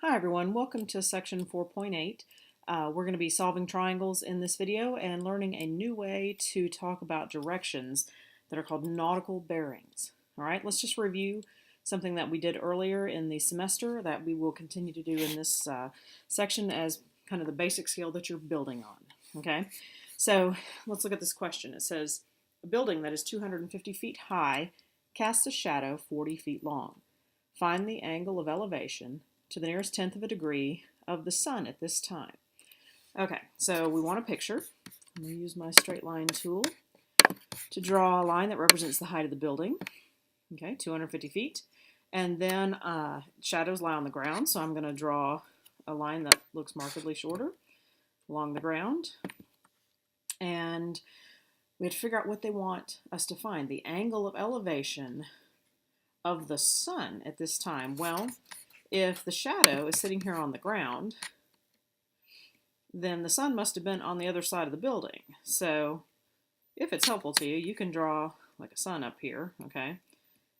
Hi everyone, welcome to section 4.8. We're going to be solving triangles in this video and learning a new way to talk about directions that are called nautical bearings. Alright, let's just review something that we did earlier in the semester that we will continue to do in this section as kind of the basic skill that you're building on. Okay, so let's look at this question. It says, a building that is 250 feet high casts a shadow 40 feet long. Find the angle of elevation to the nearest tenth of a degree of the sun at this time. Okay, so we want a picture. I'm going to use my straight line tool to draw a line that represents the height of the building. Okay, 250 feet. And then shadows lie on the ground, so I'm going to draw a line that looks markedly shorter along the ground. And we have to figure out what they want us to find. The angle of elevation of the sun at this time. Well, if the shadow is sitting here on the ground, then the sun must have been on the other side of the building. So if it's helpful to you, you can draw like a sun up here, okay,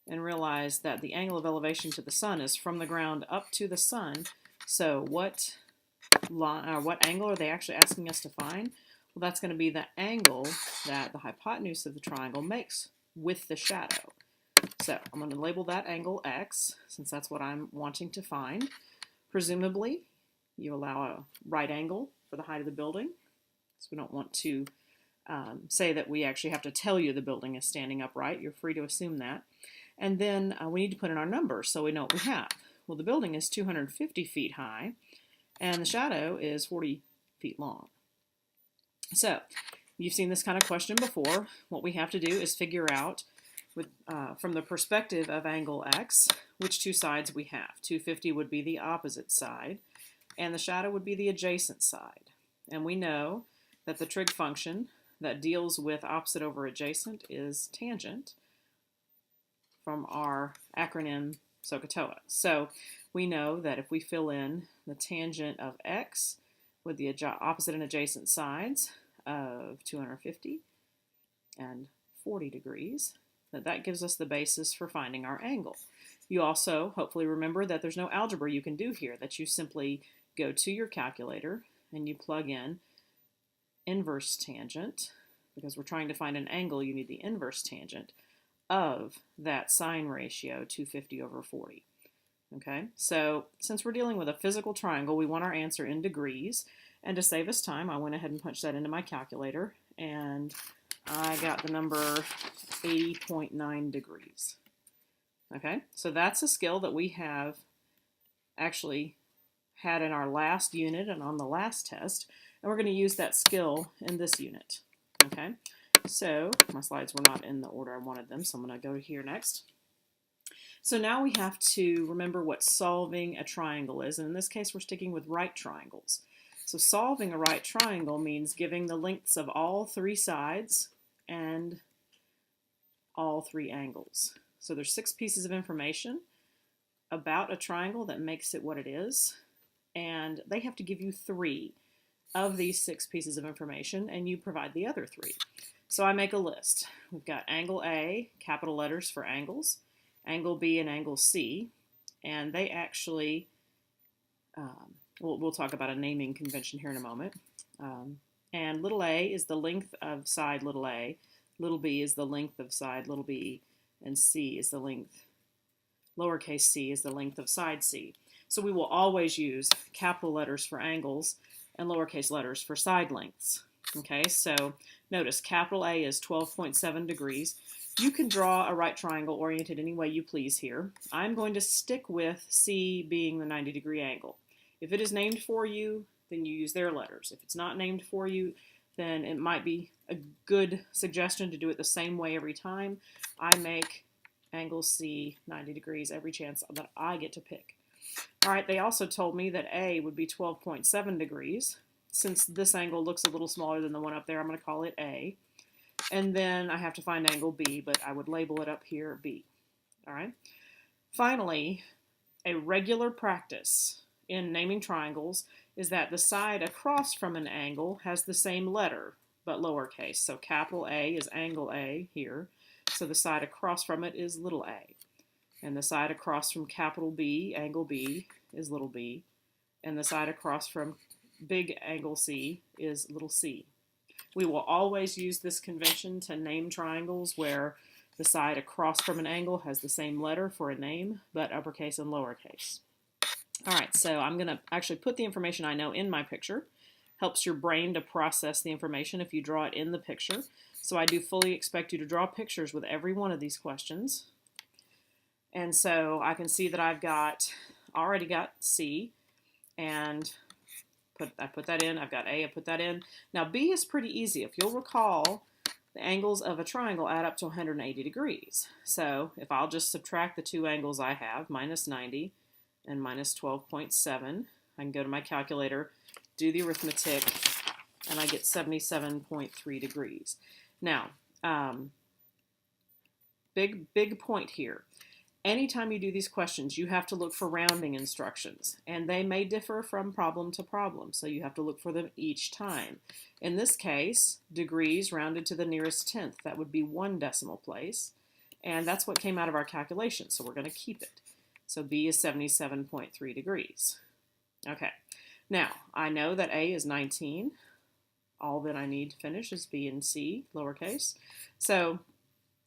and realize that the angle of elevation to the sun is from the ground up to the sun. So what angle are they actually asking us to find? Well, that's going to be the angle that the hypotenuse of the triangle makes with the shadow. So I'm going to label that angle X, since that's what I'm wanting to find. Presumably, you allow a right angle for the height of the building. So we don't want to say that we actually have to tell you the building is standing upright. You're free to assume that. And then we need to put in our numbers so we know what we have. Well, the building is 250 feet high, and the shadow is 40 feet long. So you've seen this kind of question before. What we have to do is figure out from the perspective of angle X, which two sides we have. 250 would be the opposite side, and the shadow would be the adjacent side. And we know that the trig function that deals with opposite over adjacent is tangent from our acronym SOHCAHTOA. So we know that if we fill in the tangent of X with the opposite and adjacent sides of 250 and 40 degrees, that gives us the basis for finding our angle. You also hopefully remember that there's no algebra you can do here, that you simply go to your calculator and you plug in inverse tangent. Because we're trying to find an angle, you need the inverse tangent of that sine ratio, 250 over 40. Okay, so since we're dealing with a physical triangle, we want our answer in degrees. And to save us time, I went ahead and punched that into my calculator, and I got the number 80.9 degrees. Okay, so that's a skill that we have actually had in our last unit and on the last test, and we're going to use that skill in this unit. Okay, so my slides were not in the order I wanted them, so I'm going to go here next. So now we have to remember what solving a triangle is, and in this case we're sticking with right triangles. So solving a right triangle means giving the lengths of all three sides and all three angles. So there's 6 pieces of information about a triangle that makes it what it is, and they have to give you 3 of these 6 pieces of information, and you provide the other 3. So I make a list. We've got angle A, capital letters for angles, angle B and angle C, and they actually, we'll talk about a naming convention here in a moment. And little a is the length of side little a, little b is the length of side little b, and c is the length, lowercase c is the length of side c. So we will always use capital letters for angles and lowercase letters for side lengths. Okay, so notice capital A is 12.7 degrees. You can draw a right triangle oriented any way you please here. I'm going to stick with C being the 90-degree angle. If it is named for you, then you use their letters. If it's not named for you, then it might be a good suggestion to do it the same way every time. I make angle C 90 degrees every chance that I get to pick. All right, they also told me that A would be 12.7 degrees. Since this angle looks a little smaller than the one up there, I'm going to call it A. And then I have to find angle B, but I would label it up here B. All right. Finally, a regular practice in naming triangles is that the side across from an angle has the same letter, but lowercase. So capital A is angle A here. So the side across from it is little a. And the side across from capital B, angle B, is little b, and the side across from big angle C is little c. We will always use this convention to name triangles where the side across from an angle has the same letter for a name, but uppercase and lowercase. All right, so I'm going to actually put the information I know in my picture. Helps your brain to process the information if you draw it in the picture. So I do fully expect you to draw pictures with every one of these questions. And so I can see that I've already got C, and I put that in. I've got A, I put that in. Now B is pretty easy. If you'll recall, the angles of a triangle add up to 180 degrees. So if I'll just subtract the two angles I have, minus 90 and minus 12.7, I can go to my calculator, do the arithmetic, and I get 77.3 degrees. Now, big point here. Anytime you do these questions, you have to look for rounding instructions, and they may differ from problem to problem, so you have to look for them each time. In this case, degrees rounded to the nearest tenth, that would be 1 decimal place, and that's what came out of our calculation, so we're going to keep it. So B is 77.3 degrees. Okay, now I know that A is 19. All that I need to finish is B and C, lowercase. So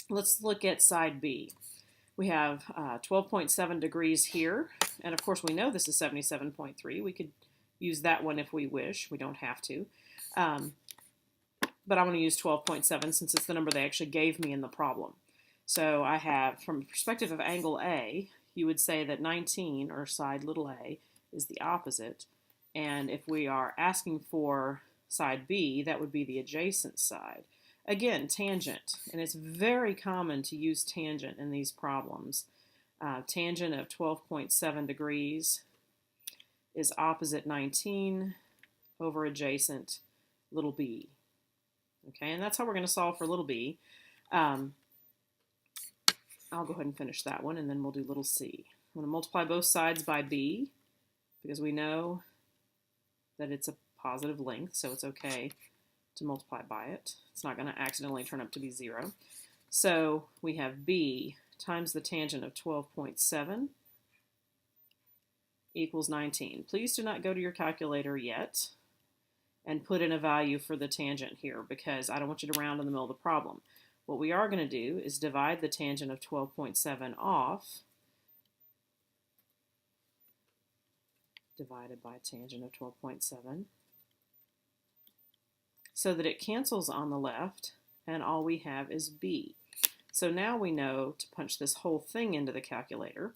let's look at side B. We have 12.7 degrees here, and of course we know this is 77.3. We could use that one if we wish. We don't have to. But I'm going to use 12.7 since it's the number they actually gave me in the problem. So I have, from the perspective of angle A, you would say that 19, or side little a, is the opposite. And if we are asking for side B, that would be the adjacent side. Again, tangent, and it's very common to use tangent in these problems. Tangent of 12.7 degrees is opposite 19 over adjacent little b. Okay, and that's how we're going to solve for little b. I'll go ahead and finish that one, and then we'll do little c. I'm going to multiply both sides by b, because we know that it's a positive length, so it's okay to multiply by it. It's not going to accidentally turn up to be 0. So we have b times the tangent of 12.7 equals 19. Please do not go to your calculator yet and put in a value for the tangent here, because I don't want you to round in the middle of the problem. What we are going to do is divide the tangent of 12.7 off, divided by tangent of 12.7, so that it cancels on the left, and all we have is b. So now we know to punch this whole thing into the calculator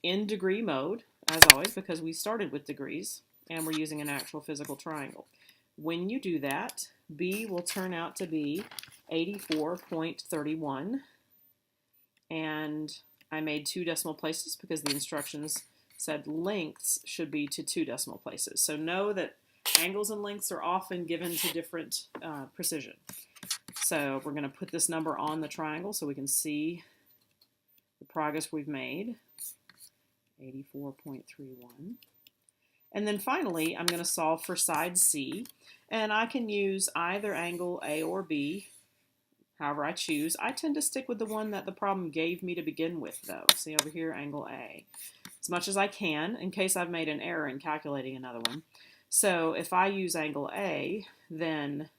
in degree mode, as always, because we started with degrees, and we're using an actual physical triangle. When you do that, b will turn out to be 84.31, and I made 2 decimal places because the instructions said lengths should be to 2 decimal places. So know that angles and lengths are often given to different precision. So we're going to put this number on the triangle so we can see the progress we've made, 84.31. And then finally, I'm going to solve for side C, and I can use either angle A or B, however I choose. I tend to stick with the one that the problem gave me to begin with, though. See over here, angle A, as much as I can, in case I've made an error in calculating another one. So if I use angle A, then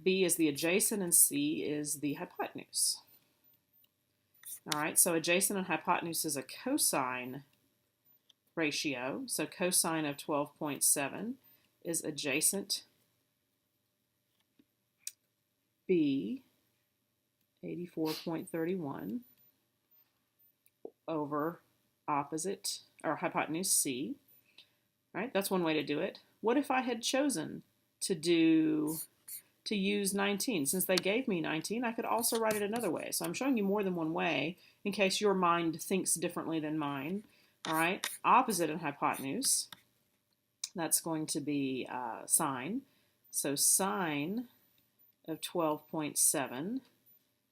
B is the adjacent and C is the hypotenuse. All right, so adjacent and hypotenuse is a cosine ratio. So cosine of 12.7 is adjacent B, 84.31, over opposite, or hypotenuse C. All right, that's one way to do it. What if I had chosen to use 19? Since they gave me 19, I could also write it another way. So I'm showing you more than one way in case your mind thinks differently than mine. All right, opposite and hypotenuse, that's going to be sine. So sine of 12.7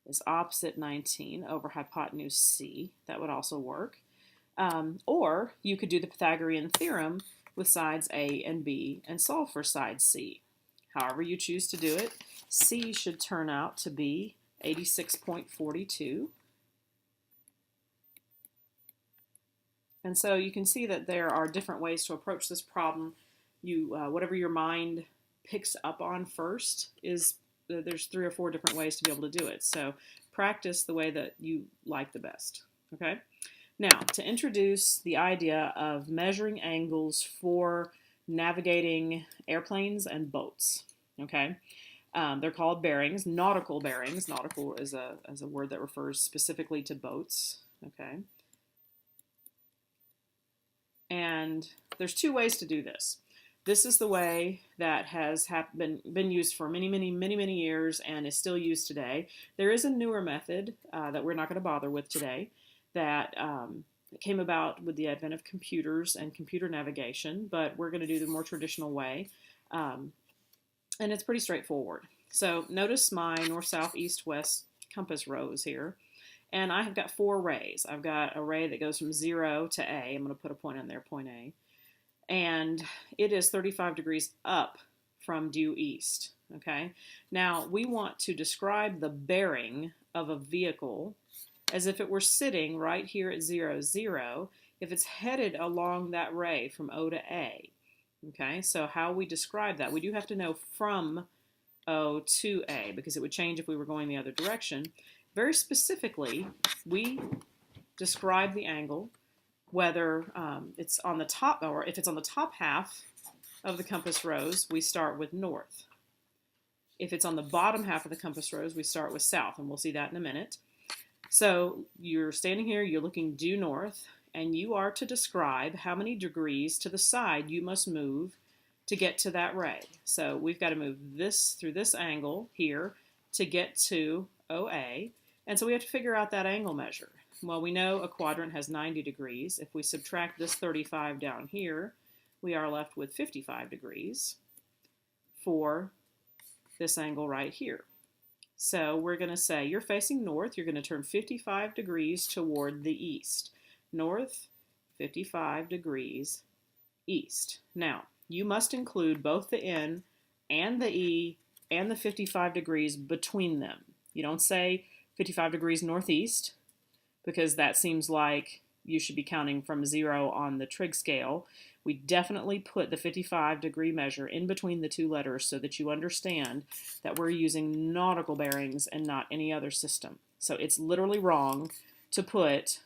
is opposite 19 over hypotenuse C. That would also work. Or you could do the Pythagorean theorem with sides A and B and solve for side C. However you choose to do it, C should turn out to be 86.42. And so you can see that there are different ways to approach this problem. Whatever your mind picks up on first is, there's 3 or 4 different ways to be able to do it. So practice the way that you like the best, okay? Now, to introduce the idea of measuring angles for navigating airplanes and boats, okay? They're called bearings, nautical bearings. Nautical is a word that refers specifically to boats, okay? And there's 2 ways to do this. This is the way that has been used for many years and is still used today. There is a newer method that we're not going to bother with today that came about with the advent of computers and computer navigation, but we're going to do the more traditional way. And it's pretty straightforward. So notice my north, south, east, west compass rows here. And I have got 4 rays. I've got a ray that goes from 0 to A. I'm going to put a point in there, point A. And it is 35 degrees up from due east, okay? Now, we want to describe the bearing of a vehicle as if it were sitting right here at 0, 0, if it's headed along that ray from O to A, okay? So how we describe that, we do have to know from O to A, because it would change if we were going the other direction. Very specifically, we describe the angle whether it's on the top, or if it's on the top half of the compass rose, we start with north. If it's on the bottom half of the compass rose, we start with south, and we'll see that in a minute. So you're standing here, you're looking due north, and you are to describe how many degrees to the side you must move to get to that ray. So we've got to move this through this angle here to get to OA, and so we have to figure out that angle measure. Well, we know a quadrant has 90 degrees. If we subtract this 35 down here, we are left with 55 degrees for this angle right here. So we're going to say you're facing north. You're going to turn 55 degrees toward the east. North, 55 degrees east. Now, you must include both the N and the E and the 55 degrees between them. You don't say 55 degrees northeast, because that seems like you should be counting from 0 on the trig scale. We definitely put the 55 degree measure in between the 2 letters so that you understand that we're using nautical bearings and not any other system. So it's literally wrong to put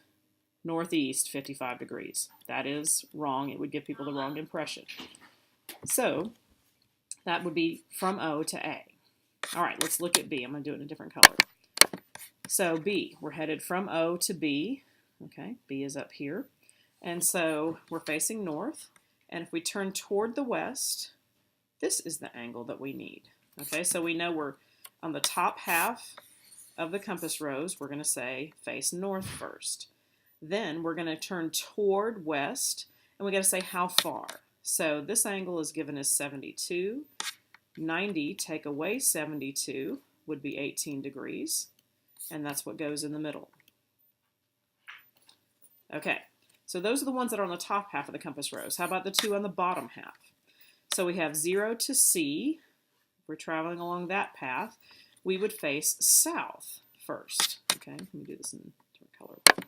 northeast 55 degrees. That is wrong. It would give people the wrong impression. So that would be from O to A. All right, let's look at B. I'm going to do it in a different color. So B, we're headed from O to B. Okay, B is up here. And so we're facing north. And if we turn toward the west, this is the angle that we need. Okay, so we know we're on the top half of the compass rose. We're going to say face north first. Then we're going to turn toward west, and we got to say how far. So this angle is given as 72. 90 take away 72 would be 18 degrees. And that's what goes in the middle. Okay, so those are the ones that are on the top half of the compass rose. How about the 2 on the bottom half? So we have 0 to C. If we're traveling along that path, we would face south first. Okay, let me do this in different color.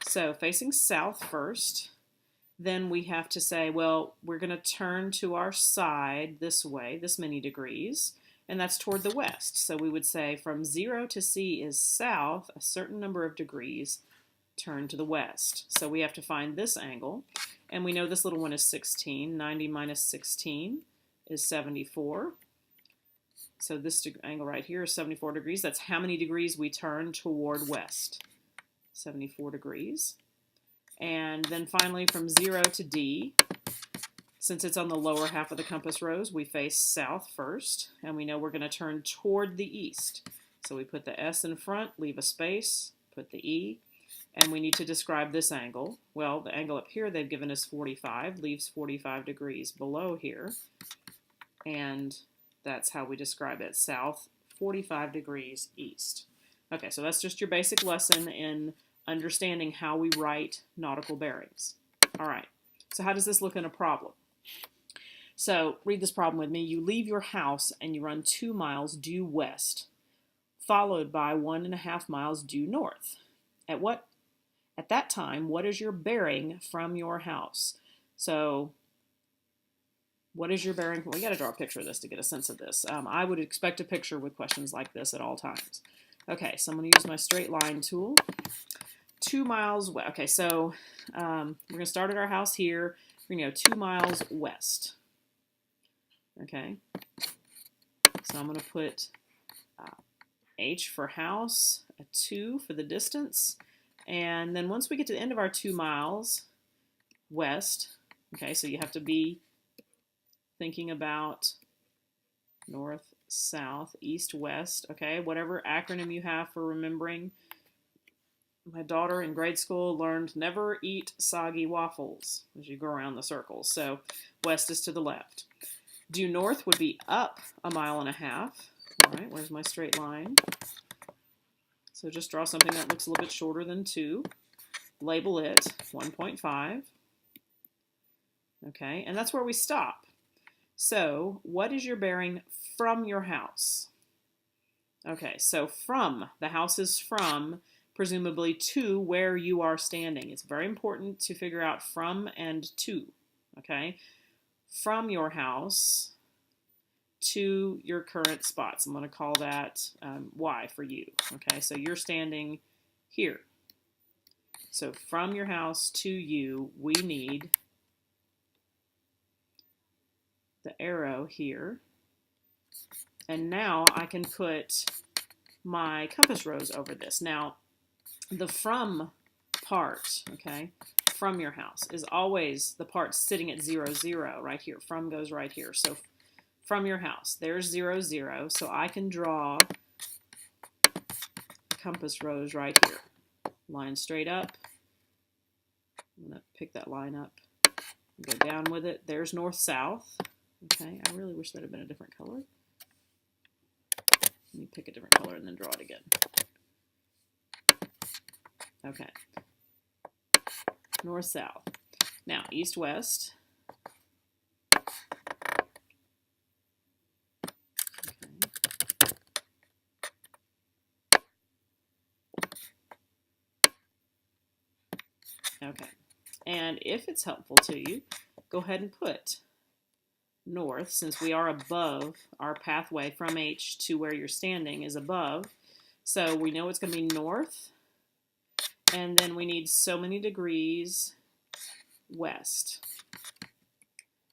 So facing south first, then we have to say, well, we're going to turn to our side this way, this many degrees, and that's toward the west. So we would say from 0 to C is south, a certain number of degrees, turn to the west. So we have to find this angle, and we know this little one is 16. 90 minus 16 is 74. So this angle right here is 74 degrees. That's how many degrees we turn toward west. 74 degrees. And then finally from 0 to D, since it's on the lower half of the compass rose, we face south first, and we know we're going to turn toward the east. So we put the S in front, leave a space, put the E, and we need to describe this angle. Well, the angle up here they've given us 45, leaves 45 degrees below here, and that's how we describe it, south 45 degrees east. Okay, so that's just your basic lesson in understanding how we write nautical bearings. All right, so how does this look in a problem? So read this problem with me. You leave your house and you run 2 miles due west, followed by 1.5 miles due north. At at that time, what is your bearing from your house? So what is your bearing? We got to draw a picture of this to get a sense of this. I would expect a picture with questions like this at all times. Okay, so I'm going to use my straight line tool. 2 miles west. Okay, so we're going to start at our house here. We're going to go 2 miles west. Okay, so I'm going to put H for house, a 2 for the distance, and then once we get to the end of our 2 miles west, okay, so you have to be thinking about north, south, east, west, okay, whatever acronym you have for remembering. My daughter in grade school learned never eat soggy waffles as you go around the circles. So west is to the left. Due north would be up 1.5 miles. All right, where's my straight line? So just draw something that looks a little bit shorter than 2. Label it 1.5. Okay, and that's where we stop. So what is your bearing from your house? Okay, so from, the house is from, presumably to where you are standing. It's very important to figure out from and to, okay? From your house to your current spots. I'm going to call that Y for you, okay? So you're standing here. So from your house to you, we need the arrow here. And now I can put my compass rose over this. Now, the from part, okay, from your house is always the part sitting at 0, 0 right here. From goes right here. So from your house, there's 0, 0. So I can draw a compass rose right here. Line straight up. I'm going to pick that line up. Go down with it. There's north, south. Okay, I really wish that had been a different color. Let me pick a different color and then draw it again. Okay. North, south. Now, east, west. Okay. And if it's helpful to you, go ahead and put north, since we are above our pathway from H to where you're standing is above. So we know it's going to be north. And then we need so many degrees west.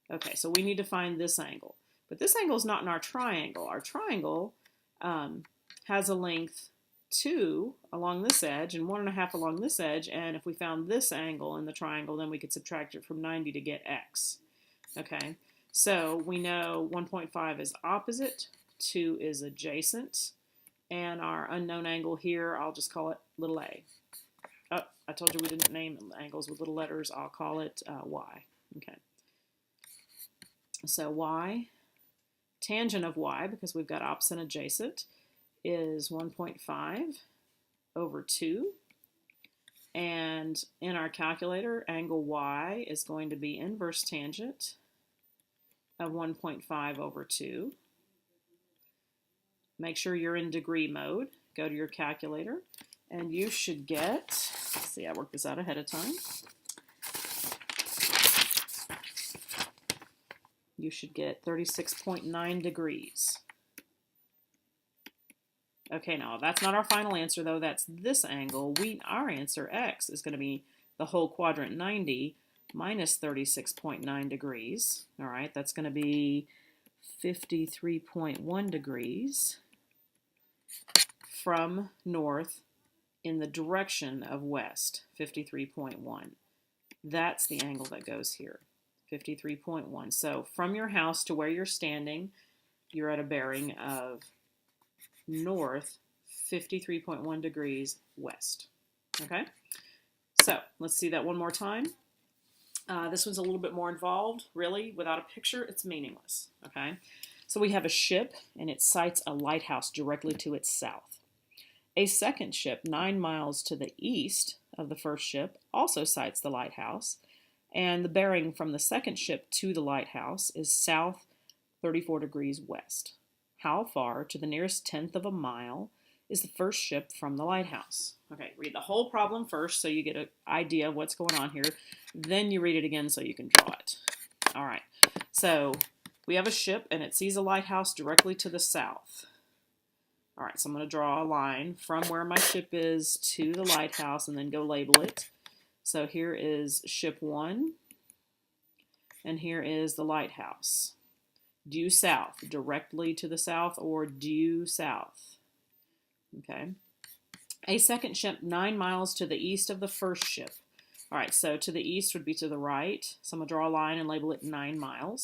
Okay, so we need to find this angle. But this angle is not in our triangle. Our triangle has a length 2 along this edge and 1.5 along this edge. And if we found this angle in the triangle, then we could subtract it from 90 to get x. Okay, so we know 1.5 is opposite, 2 is adjacent, and our unknown angle here, I'll just call it little a. Oh, I told you we didn't name angles with little letters. I'll call it y. Okay. So y, tangent of y, because we've got opposite and adjacent, is 1.5 over 2. And in our calculator, angle y is going to be inverse tangent of 1.5 over 2. Make sure you're in degree mode. Go to your calculator. And you should get, let's see, I worked this out ahead of time. You should get 36.9 degrees. Okay, now that's not our final answer though, that's this angle. Our answer, x, is going to be the whole quadrant 90 minus 36.9 degrees. All right, that's going to be 53.1 degrees from north in the direction of west, 53.1. That's the angle that goes here, 53.1. So from your house to where you're standing, you're at a bearing of north, 53.1 degrees west. Okay? So let's see that one more time. This one's a little bit more involved. Really, without a picture, it's meaningless. Okay? So we have a ship, and it sights a lighthouse directly to its south. A second ship 9 miles to the east of the first ship also sights the lighthouse, and the bearing from the second ship to the lighthouse is south 34 degrees west. How far to the nearest tenth of a mile is the first ship from the lighthouse. Okay, read the whole problem first so you get an idea of what's going on here. Then you read it again so you can draw it. All right, so we have a ship and it sees a lighthouse directly to the south. All right, so I'm going to draw a line from where my ship is to the lighthouse and then go label it. So here is ship 1, and here is the lighthouse. Due south, directly to the south or due south. Okay. A second ship 9 miles to the east of the first ship. All right, so to the east would be to the right. So I'm going to draw a line and label it 9 miles.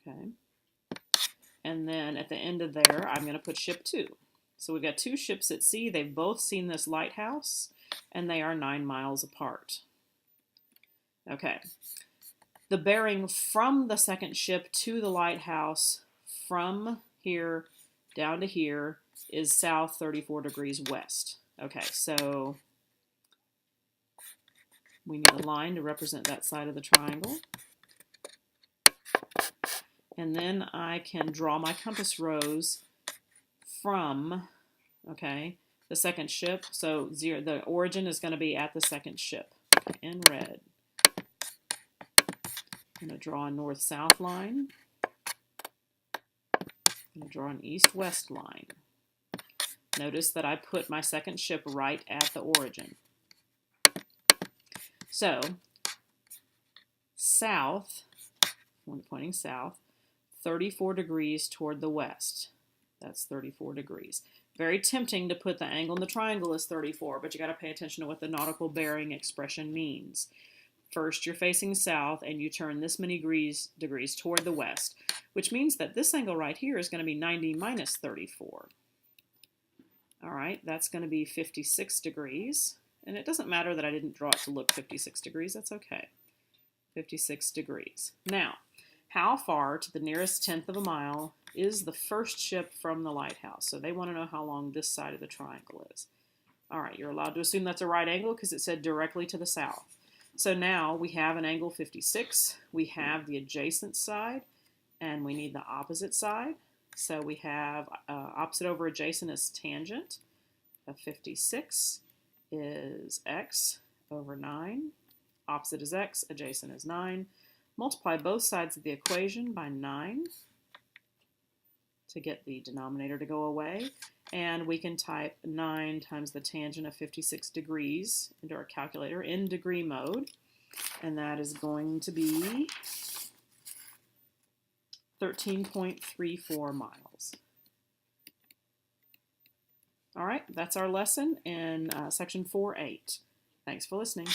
Okay. And then at the end of there, I'm going to put ship 2. So we've got 2 ships at sea. They've both seen this lighthouse, and they are 9 miles apart. Okay. The bearing from the second ship to the lighthouse from here down to here is south 34 degrees west. Okay, so we need a line to represent that side of the triangle. And then I can draw my compass rose from, okay, the second ship. So the origin is going to be at the second ship, okay, in red. I'm going to draw a north-south line. I'm going to draw an east-west line. Notice that I put my second ship right at the origin. So, south, pointing south, 34 degrees toward the west. That's 34 degrees. Very tempting to put the angle in the triangle as 34, but you got to pay attention to what the nautical bearing expression means. First, you're facing south, and you turn this many degrees toward the west, which means that this angle right here is going to be 90 minus 34. All right, that's going to be 56 degrees. And it doesn't matter that I didn't draw it to look 56 degrees. That's okay. 56 degrees. Now, how far to the nearest tenth of a mile is the first ship from the lighthouse? So they want to know how long this side of the triangle is. All right, you're allowed to assume that's a right angle because it said directly to the south. So now we have an angle 56. We have the adjacent side, and we need the opposite side. So we have opposite over adjacent is tangent of 56 is x over 9. Opposite is x, adjacent is 9. Multiply both sides of the equation by 9 to get the denominator to go away. And we can type 9 times the tangent of 56 degrees into our calculator in degree mode. And that is going to be 13.34 miles. All right, that's our lesson in section 4.8. Thanks for listening.